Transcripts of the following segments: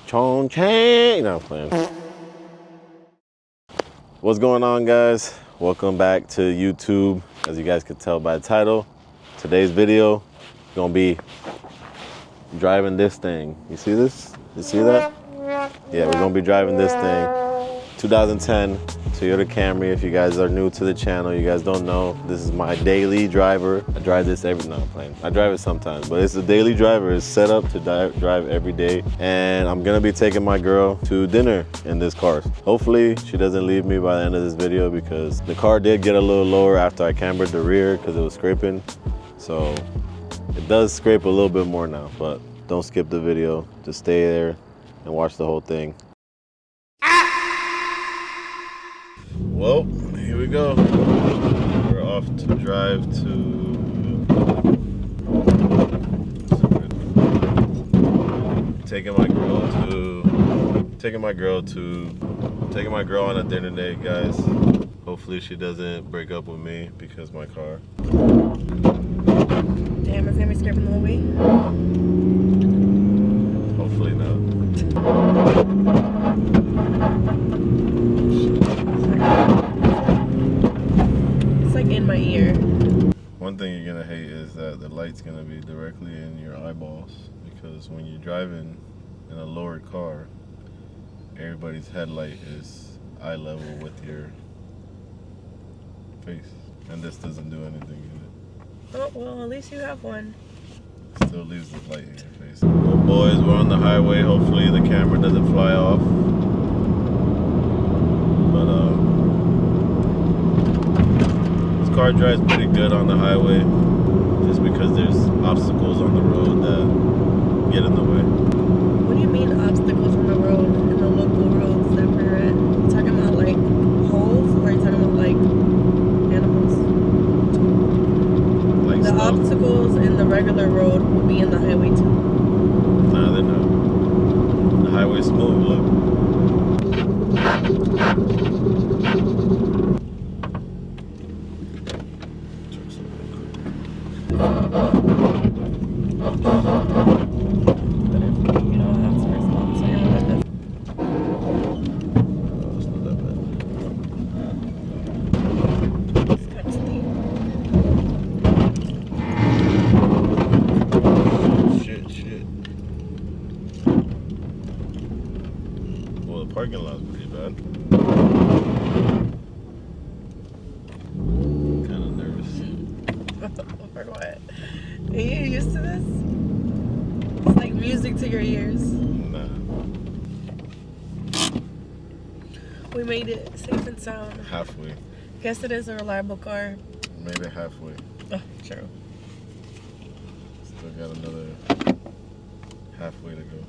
Chong Chang. No, I'm playing. What's going on, guys? Welcome back to YouTube. As you guys could tell by the title, today's video is gonna be driving this thing. You see this? You see that? Yeah, we're gonna be driving this thing. 2010 Toyota Camry. If you guys are new to the channel, you guys don't know, this is my daily driver. I drive this I drive it sometimes, but it's a daily driver. It's set up to drive every day. And I'm gonna be taking my girl to dinner in this car. Hopefully she doesn't leave me by the end of this video, because the car did get a little lower after I cambered the rear because it was scraping. So it does scrape a little bit more now, but don't skip the video. Just stay there and watch the whole thing. Well, here we go. We're off to drive to taking my girl on a dinner date, guys. Hopefully she doesn't break up with me because my car. Damn, it's gonna be scraping the whole way. Hopefully not. It's like in my ear. One thing you're gonna hate is that the light's gonna be directly in your eyeballs, because when you're driving in a lowered car, everybody's headlight is eye level with your face, and this doesn't do anything in it. Oh, well, at least you have one. Still leaves the light in your face. Well, boys, we're on the highway. Hopefully the camera doesn't fly off. But this car drives pretty good on the highway, just because there's obstacles on the road that get in the way. What do you mean obstacles on the road, in the local roads that we're at? You talking about like holes, or are you talking about like animals? Like the stuff. Obstacles in the regular road will be in the highway too. Nah, they're not. The highway's smooth, look. Parking lot's pretty bad. Kind of nervous. For what? Are you used to this? It's like music to your ears. Nah. We made it safe and sound. Halfway. Guess it is a reliable car. Maybe halfway. Oh, true. Still got another halfway to go.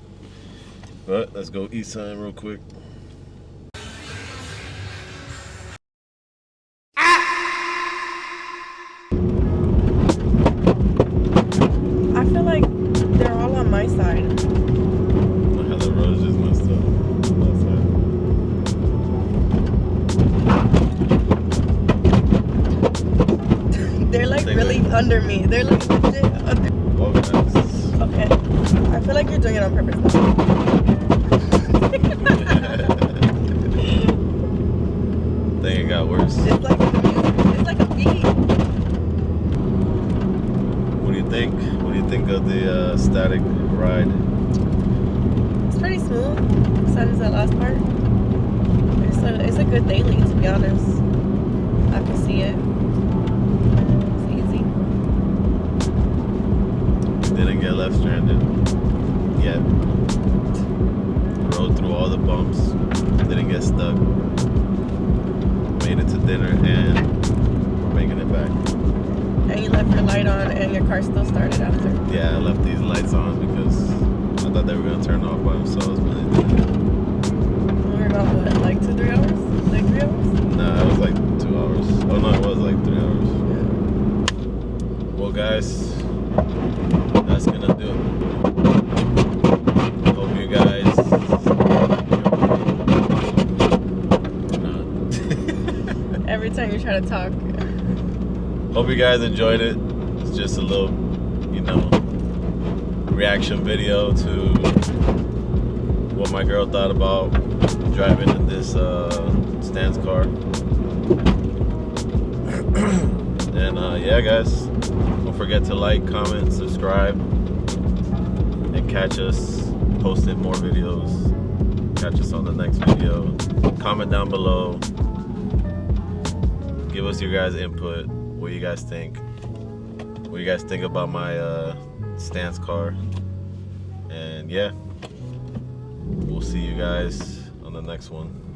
But let's go eat something real quick. I feel like they're all on my side. Look how the road's just messed up. They're like really under me. They're like legit under. Okay. I feel like you're doing it on purpose. I think it got worse. It's like a beat. What do you think? What do you think of the static ride? It's pretty smooth, besides that last part. It's a good daily, to be honest. I can see it. It's easy. Didn't get left stranded yet. Rode through all the bumps. Didn't get stuck. Made it to dinner, and we're making it back. And you left your light on and your car still started after. Yeah, I left these lights on because I thought they were gonna turn off by themselves, but they didn't. We were about what, like 2-3 hours? Like 3 hours? Nah, it was like 2 hours. Oh no, it was like 3 hours. Yeah. Well, guys, that's gonna do it. Hope you guys. Every time you try to talk. Hope you guys enjoyed it. It's just a little, reaction video to what my girl thought about driving in this stance car. And yeah, guys, don't forget to like, comment, subscribe, and catch us posting more videos. Catch us on the next video. Comment down below. Give us your guys' input. What you guys think? What you guys think about my stance car? And yeah, we'll see you guys on the next one.